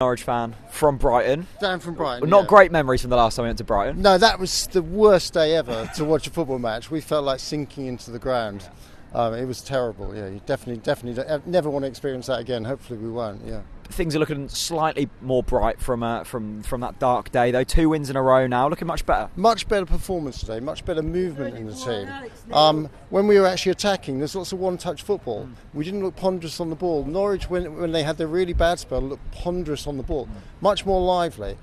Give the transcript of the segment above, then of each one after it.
Norwich fan from Brighton. Dan from Brighton. Not great memories from the last time we went to Brighton. No, that was the worst day ever to watch a football match. We felt like sinking into the ground. It was terrible. Yeah, you definitely never want to experience that again. Hopefully we won't. Yeah. Things are looking slightly more bright from that dark day, though. 2 wins in a row now, looking much better. Much better performance today, much better movement in the team. When we were actually attacking, there's lots of one-touch football. We didn't look ponderous on the ball. Norwich, when they had their really bad spell, looked ponderous on the ball, much more lively.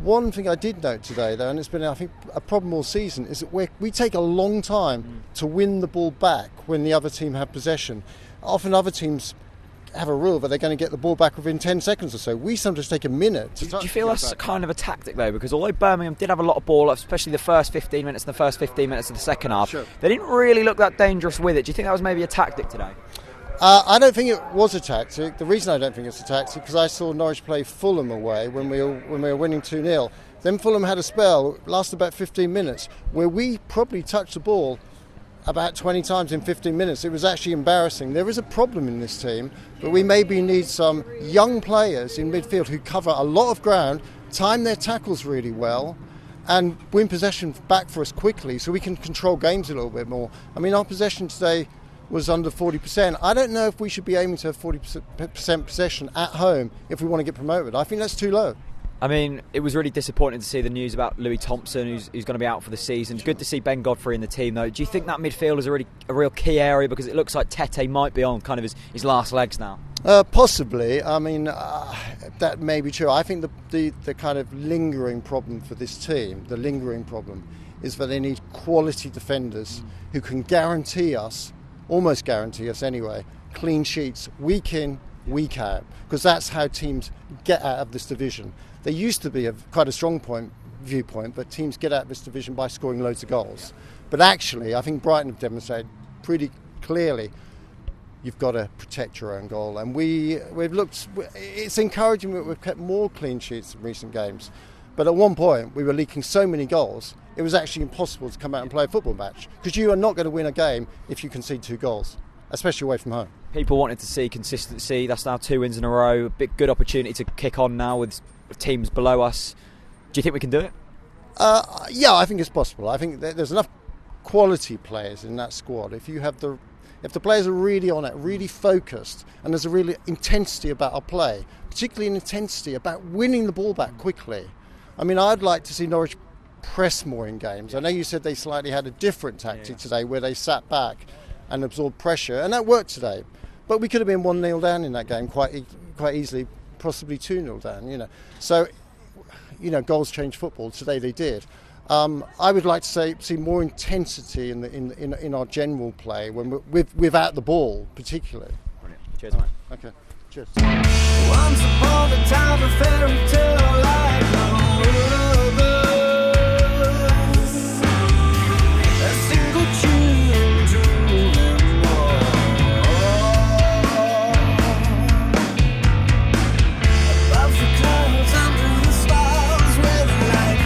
One thing I did note today, though, and it's been, I think, a problem all season, is that we take a long time to win the ball back when the other team have possession. Often other teams have a rule that they're going to get the ball back within 10 seconds or so. We sometimes take a minute to touch. Do you feel that's kind of a tactic, though? Because although Birmingham did have a lot of ball, especially the first 15 minutes and the first 15 minutes of the second half, sure, they didn't really look that dangerous with it. Do you think that was maybe a tactic today? I don't think it was a tactic. The reason I don't think it's a tactic because I saw Norwich play Fulham away when we were winning 2-0. Then Fulham had a spell, lasted about 15 minutes, where we probably touched the ball about 20 times in 15 minutes. It was actually embarrassing. There is a problem in this team, but we maybe need some young players in midfield who cover a lot of ground, time their tackles really well, and win possession back for us quickly so we can control games a little bit more. I mean, our possession today was under 40%. I don't know if we should be aiming to have 40% possession at home if we want to get promoted. I think that's too low. I mean, it was really disappointing to see the news about Louis Thompson, who's going to be out for the season. It's good to see Ben Godfrey in the team, though. Do you think that midfield is a real key area? Because it looks like Tete might be on kind of his last legs now. Possibly. I mean, that may be true. I think the kind of lingering problem for this team, is that they need quality defenders who can almost guarantee us anyway, clean sheets week in, week out, because that's how teams get out of this division. There used to be quite a strong viewpoint, but teams get out of this division by scoring loads of goals. But actually, I think Brighton have demonstrated pretty clearly you've got to protect your own goal. And we've looked, it's encouraging that we've kept more clean sheets in recent games. But at one point, we were leaking so many goals, it was actually impossible to come out and play a football match, because you are not going to win a game if you concede 2 goals, especially away from home. People wanted to see consistency. That's now 2 wins in a row. A big good opportunity to kick on now with teams below us. Do you think we can do it? Yeah, I think it's possible. I think there's enough quality players in that squad. If the players are really on it, really focused, and there's a real intensity about our play, particularly an intensity about winning the ball back quickly. I mean, I'd like to see Norwich press more in games. I know you said they slightly had a different tactic today where they sat back and absorbed pressure, and that worked today. But we could have been 1-0 down in that game quite easily, possibly 2-0 down, So, goals change football. Today they did. I would like to see more intensity in our general play when without the ball, particularly. Brilliant. Cheers, mate. Okay. Cheers. Once upon a time, a fairy tale.